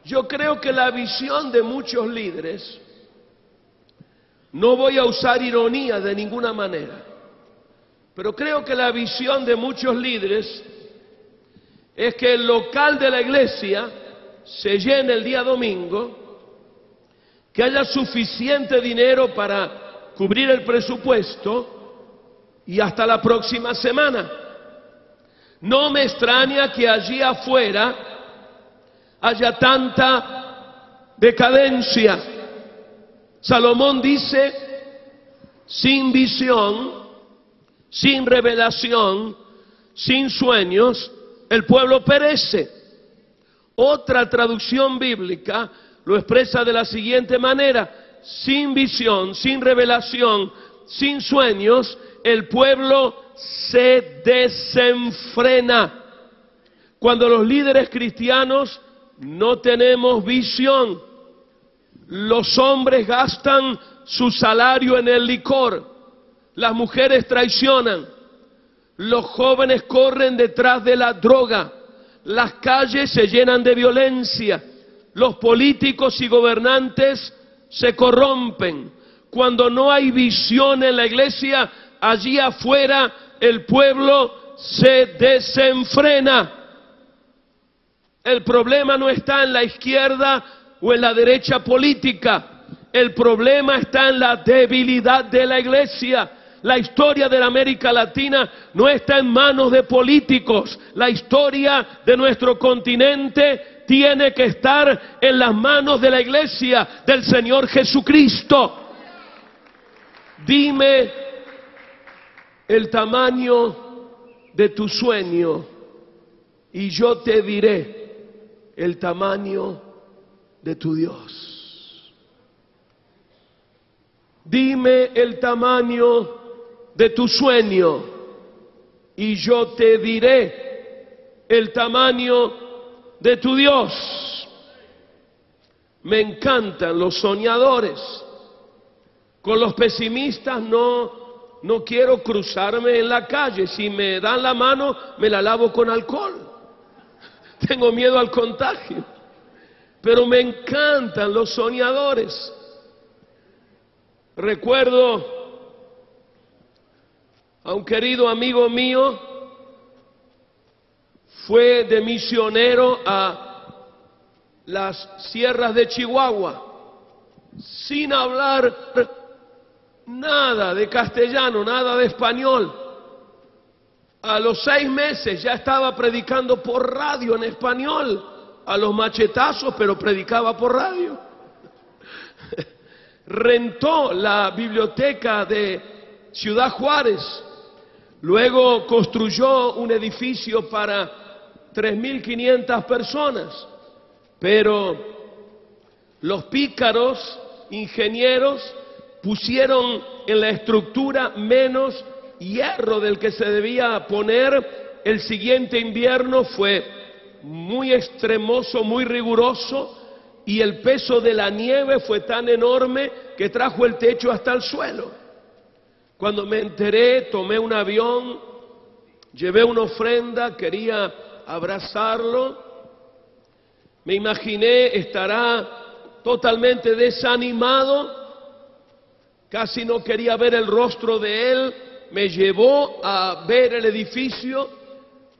Yo creo que la visión de muchos líderes, no voy a usar ironía de ninguna manera, pero creo que la visión de muchos líderes es que el local de la iglesia se llene el día domingo, que haya suficiente dinero para cubrir el presupuesto y hasta la próxima semana. No me extraña que allí afuera haya tanta decadencia. Salomón dice, sin visión, sin revelación, sin sueños, el pueblo perece. Otra traducción bíblica lo expresa de la siguiente manera: sin visión, sin revelación, sin sueños, el pueblo se desenfrena. Cuando los líderes cristianos no tenemos visión, los hombres gastan su salario en el licor, las mujeres traicionan, los jóvenes corren detrás de la droga, las calles se llenan de violencia, los políticos y gobernantes se corrompen. Cuando no hay visión en la iglesia, allí afuera el pueblo se desenfrena. El problema no está en la izquierda o en la derecha política. El problema está en la debilidad de la iglesia. La historia de la América Latina no está en manos de políticos. La historia de nuestro continente tiene que estar en las manos de la iglesia del Señor Jesucristo. Dime el tamaño de tu sueño y yo te diré el tamaño de tu Dios. Dime el tamaño de tu sueño y yo te diré el tamaño de tu Dios. Me encantan los soñadores. Con los pesimistas no quiero cruzarme en la calle. Si me dan la mano, me la lavo con alcohol. Tengo miedo al contagio. Pero me encantan los soñadores. Recuerdo a un querido amigo mío, fue de misionero a las sierras de Chihuahua, sin hablar nada de castellano, nada de español. A los 6 meses ya estaba predicando por radio en español, a los machetazos, pero predicaba por radio. Rentó la biblioteca de Ciudad Juárez, luego construyó un edificio para 3.500 personas, pero los pícaros ingenieros pusieron en la estructura menos hierro del que se debía poner. El siguiente invierno fue muy extremoso, muy riguroso, y el peso de la nieve fue tan enorme que trajo el techo hasta el suelo. Cuando me enteré, tomé un avión, llevé una ofrenda, quería abrazarlo. Me imaginé, estará totalmente desanimado, casi no quería ver el rostro de él. Me llevó a ver el edificio.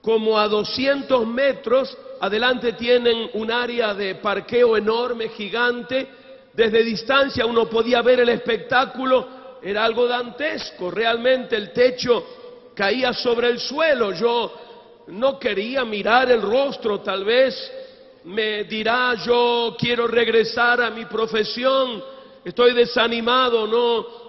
Como a 200 metros adelante tienen un área de parqueo enorme, gigante. Desde distancia uno podía ver el espectáculo. Era algo dantesco, realmente el techo caía sobre el suelo. Yo no quería mirar el rostro. Tal vez me dirá, yo quiero regresar a mi profesión, estoy desanimado,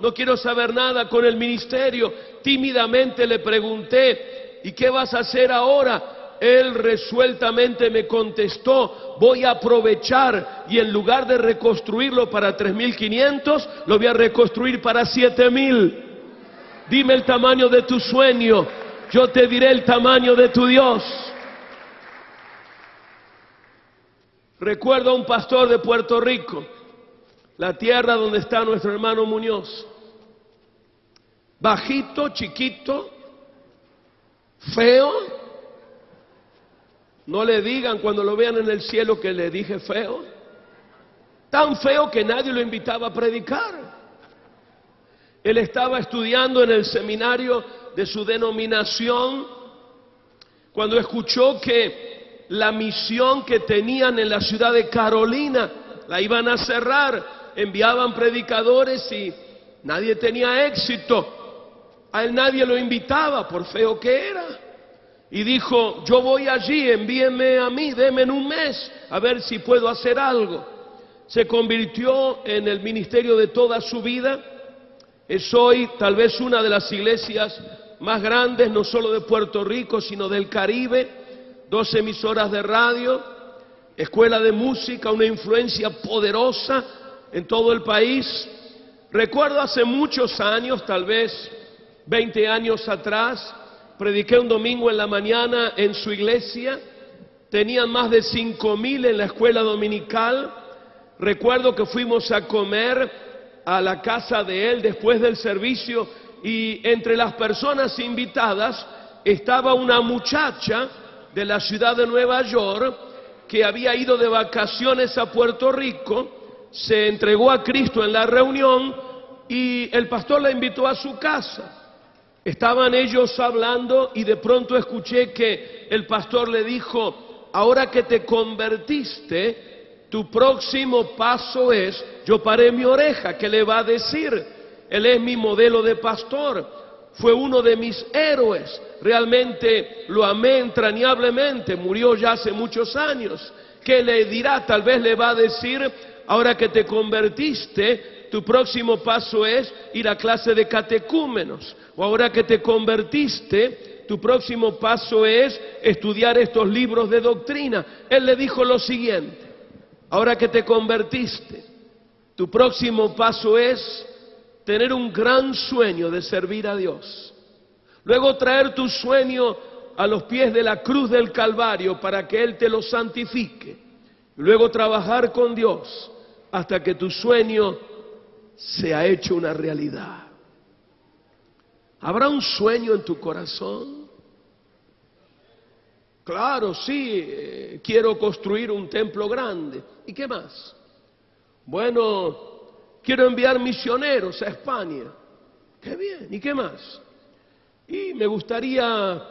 no quiero saber nada con el ministerio. Tímidamente le pregunté, ¿y qué vas a hacer ahora? Él resueltamente me contestó, voy a aprovechar y en lugar de reconstruirlo para 3.500, lo voy a reconstruir para 7.000. Dime el tamaño de tu sueño, yo te diré el tamaño de tu Dios. Recuerdo a un pastor de Puerto Rico, la tierra donde está nuestro hermano Muñoz. Bajito, chiquito, feo. No le digan cuando lo vean en el cielo que le dije feo. Tan feo que nadie lo invitaba a predicar. Él estaba estudiando en el seminario de su denominación cuando escuchó que la misión que tenían en la ciudad de Carolina la iban a cerrar. Enviaban predicadores y nadie tenía éxito. A él nadie lo invitaba por feo que era. Y dijo, yo voy allí, envíenme a mí, denme en un mes, a ver si puedo hacer algo. Se convirtió en el ministerio de toda su vida. Es hoy tal vez una de las iglesias más grandes, no solo de Puerto Rico, sino del Caribe. 2 emisoras de radio, escuela de música, una influencia poderosa en todo el país. Recuerdo hace muchos años, tal vez 20 años atrás, prediqué un domingo en la mañana en su iglesia. Tenían más de 5.000 en la escuela dominical. Recuerdo que fuimos a comer a la casa de él después del servicio y entre las personas invitadas estaba una muchacha de la ciudad de Nueva York que había ido de vacaciones a Puerto Rico, se entregó a Cristo en la reunión y el pastor la invitó a su casa. Estaban ellos hablando y de pronto escuché que el pastor le dijo: ahora que te convertiste, tu próximo paso es... Yo paré mi oreja, ¿qué le va a decir? Él es mi modelo de pastor, fue uno de mis héroes, realmente lo amé entrañablemente, murió ya hace muchos años. ¿Qué le dirá? Tal vez le va a decir: ahora que te convertiste, tu próximo paso es ir a clase de catecúmenos. O ahora que te convertiste, tu próximo paso es estudiar estos libros de doctrina. Él le dijo lo siguiente: ahora que te convertiste, tu próximo paso es tener un gran sueño de servir a Dios. Luego traer tu sueño a los pies de la cruz del Calvario para que Él te lo santifique. Luego trabajar con Dios hasta que tu sueño sea hecho una realidad. ¿Habrá un sueño en tu corazón? Claro, sí, quiero construir un templo grande. ¿Y qué más? Bueno, quiero enviar misioneros a España. ¡Qué bien! ¿Y qué más? Y me gustaría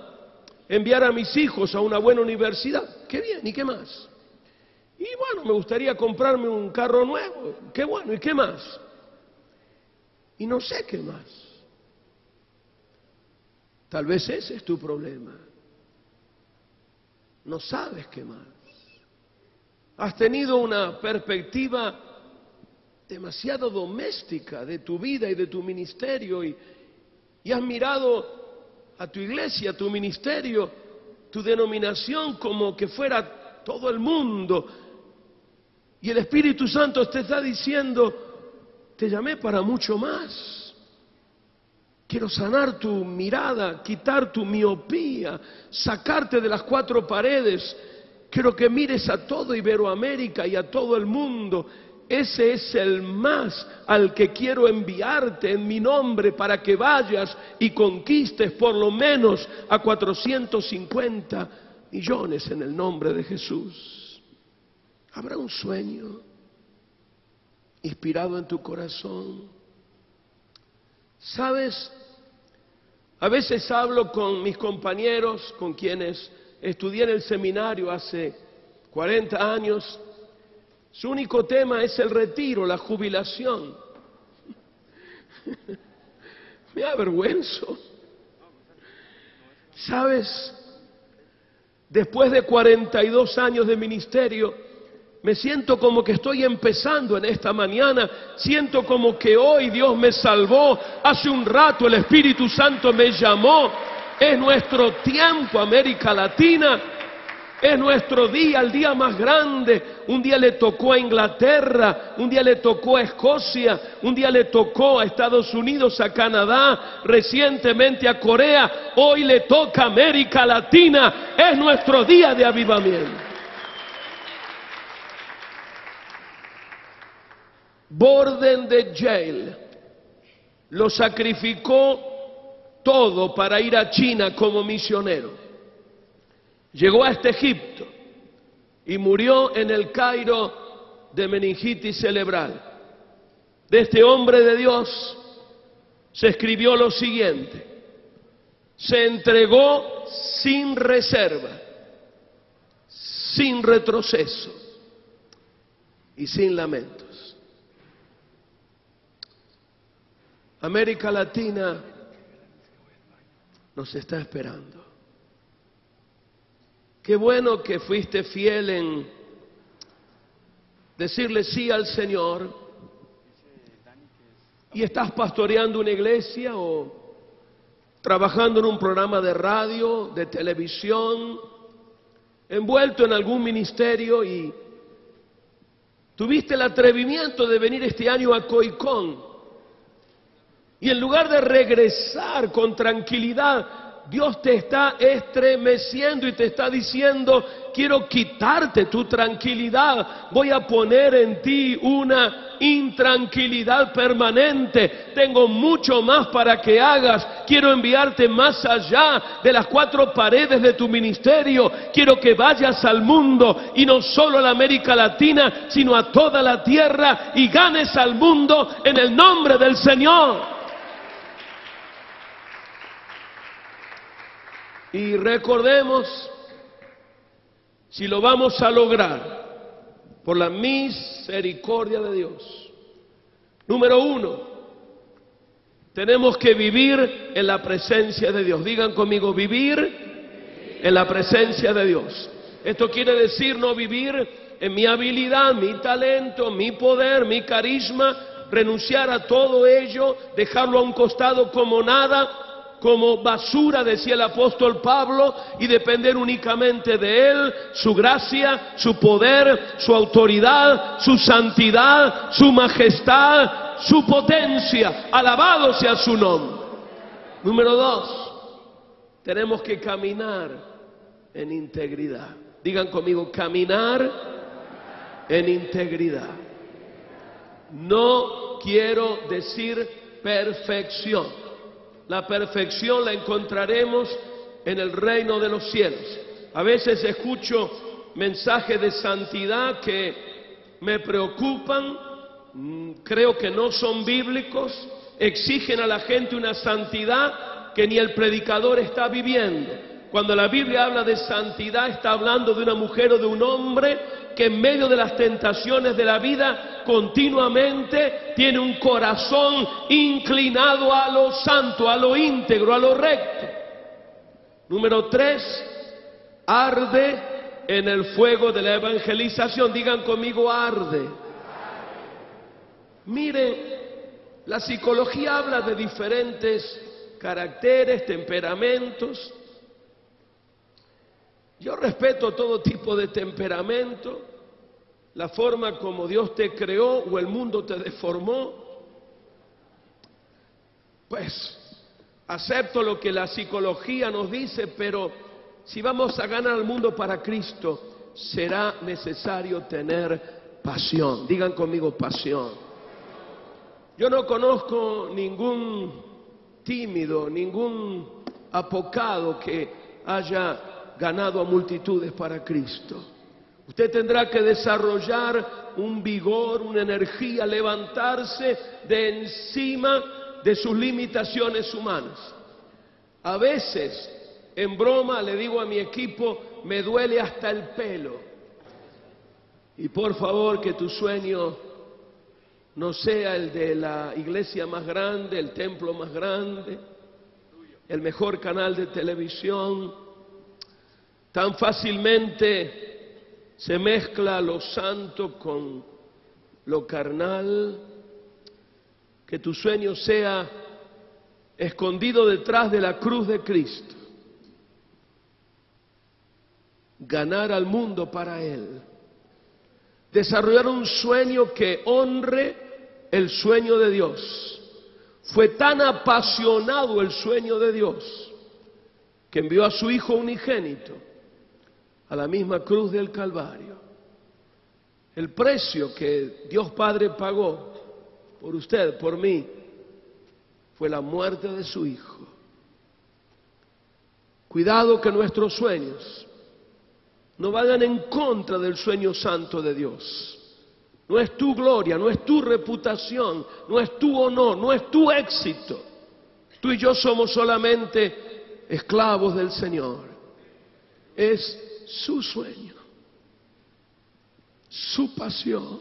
enviar a mis hijos a una buena universidad. ¡Qué bien! ¿Y qué más? Y bueno, me gustaría comprarme un carro nuevo. ¡Qué bueno! ¿Y qué más? Y no sé qué más. Tal vez ese es tu problema. No sabes qué más. Has tenido una perspectiva demasiado doméstica de tu vida y de tu ministerio y has mirado a tu iglesia, a tu ministerio, tu denominación como que fuera todo el mundo. Y el Espíritu Santo te está diciendo: te llamé para mucho más. Quiero sanar tu mirada, quitar tu miopía, sacarte de las cuatro paredes. Quiero que mires a todo Iberoamérica y a todo el mundo. Ese es el más al que quiero enviarte en mi nombre para que vayas y conquistes por lo menos a 450 millones en el nombre de Jesús. ¿Habrá un sueño inspirado en tu corazón? ¿Sabes? A veces hablo con mis compañeros, con quienes estudié en el seminario hace 40 años. Su único tema es el retiro, la jubilación. Me avergüenzo. ¿Sabes? Después de 42 años de ministerio, me siento como que estoy empezando en esta mañana. Siento como que hoy Dios me salvó. Hace un rato el Espíritu Santo me llamó. Es nuestro tiempo, América Latina. Es nuestro día, el día más grande. Un día le tocó a Inglaterra, un día le tocó a Escocia, un día le tocó a Estados Unidos, a Canadá, recientemente a Corea. Hoy le toca a América Latina. Es nuestro día de avivamiento. Borden de Yale lo sacrificó todo para ir a China como misionero. Llegó hasta Egipto y murió en el Cairo de meningitis cerebral. De este hombre de Dios se escribió lo siguiente: se entregó sin reserva, sin retroceso y sin lamentos. América Latina nos está esperando. Qué bueno que fuiste fiel en decirle sí al Señor y estás pastoreando una iglesia o trabajando en un programa de radio, de televisión, envuelto en algún ministerio y tuviste el atrevimiento de venir este año a Coicón. Y en lugar de regresar con tranquilidad, Dios te está estremeciendo y te está diciendo: quiero quitarte tu tranquilidad, voy a poner en ti una intranquilidad permanente, tengo mucho más para que hagas, quiero enviarte más allá de las 4 paredes de tu ministerio, quiero que vayas al mundo, y no solo a la América Latina, sino a toda la tierra, y ganes al mundo en el nombre del Señor. Y recordemos, si lo vamos a lograr, por la misericordia de Dios, número 1, tenemos que vivir en la presencia de Dios. Digan conmigo: vivir en la presencia de Dios. Esto quiere decir no vivir en mi habilidad, mi talento, mi poder, mi carisma, renunciar a todo ello, dejarlo a un costado como nada, como basura, decía el apóstol Pablo, y depender únicamente de Él, su gracia, su poder, su autoridad, su santidad, su majestad, su potencia. Alabado sea su nombre. Número 2, tenemos que caminar en integridad. Digan conmigo: caminar en integridad. No quiero decir perfección. La perfección la encontraremos en el reino de los cielos. A veces escucho mensajes de santidad que me preocupan, creo que no son bíblicos, exigen a la gente una santidad que ni el predicador está viviendo. Cuando la Biblia habla de santidad, está hablando de una mujer o de un hombre que en medio de las tentaciones de la vida continuamente tiene un corazón inclinado a lo santo, a lo íntegro, a lo recto. Número 3, arde en el fuego de la evangelización. Digan conmigo: arde. Miren, la psicología habla de diferentes caracteres, temperamentos. Yo respeto todo tipo de temperamento, la forma como Dios te creó o el mundo te deformó. Pues acepto lo que la psicología nos dice, pero si vamos a ganar al mundo para Cristo, será necesario tener pasión. Digan conmigo: pasión. Yo no conozco ningún tímido, ningún apocado que haya ganado a multitudes para Cristo. Usted tendrá que desarrollar un vigor, una energía, levantarse de encima de sus limitaciones humanas. A veces, en broma, le digo a mi equipo: me duele hasta el pelo. Y por favor, que tu sueño no sea el de la iglesia más grande, el templo más grande, el mejor canal de televisión. Tan fácilmente se mezcla lo santo con lo carnal. Que tu sueño sea escondido detrás de la cruz de Cristo. Ganar al mundo para Él. Desarrollar un sueño que honre el sueño de Dios. Fue tan apasionado el sueño de Dios que envió a su Hijo unigénito a la misma cruz del Calvario. El precio que Dios Padre pagó por usted, por mí, fue la muerte de su Hijo. Cuidado que nuestros sueños no vayan en contra del sueño santo de Dios. No es tu gloria, no es tu reputación, no es tu honor, no es tu éxito. Tú y yo somos solamente esclavos del Señor. Es su sueño, su pasión,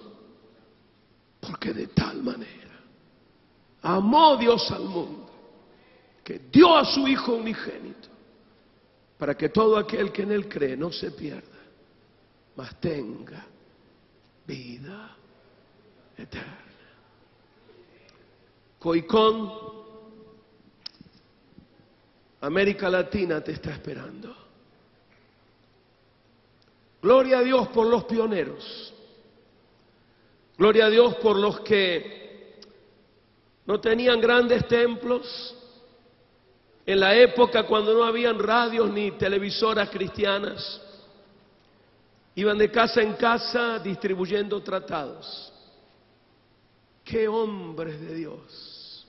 porque de tal manera amó Dios al mundo, que dio a su Hijo unigénito, para que todo aquel que en Él cree no se pierda, mas tenga vida eterna. Coicón, América Latina te está esperando. Gloria a Dios por los pioneros. Gloria a Dios por los que no tenían grandes templos, En la época cuando no habían radios ni televisoras cristianas, iban de casa en casa distribuyendo tratados. ¡Qué hombres de Dios!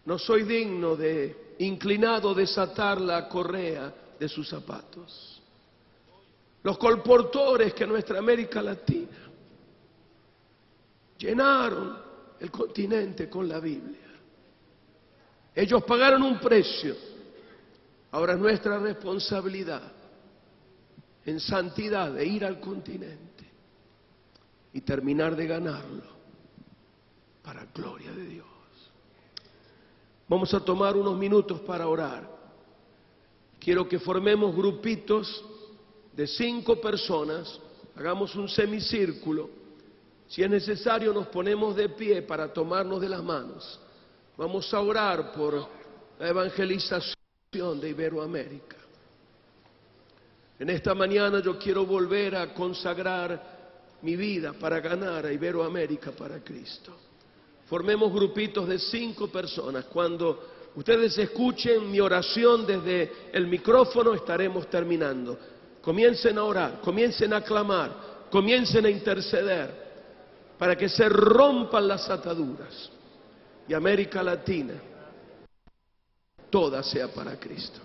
No soy digno de, inclinado, desatar la correa de sus zapatos. Los colportores que nuestra América Latina llenaron el continente con la Biblia. Ellos pagaron un precio. Ahora es nuestra responsabilidad en santidad de ir al continente y terminar de ganarlo para gloria de Dios. Vamos a tomar unos minutos para orar. Quiero que formemos grupitos de 5 personas, hagamos un semicírculo. Si es necesario, nos ponemos de pie para tomarnos de las manos. Vamos a orar por la evangelización de Iberoamérica. En esta mañana yo quiero volver a consagrar mi vida para ganar a Iberoamérica para Cristo. Formemos grupitos de 5 personas. Cuando ustedes escuchen mi oración desde el micrófono, estaremos terminando. Comiencen a orar, comiencen a clamar, comiencen a interceder para que se rompan las ataduras y América Latina toda sea para Cristo.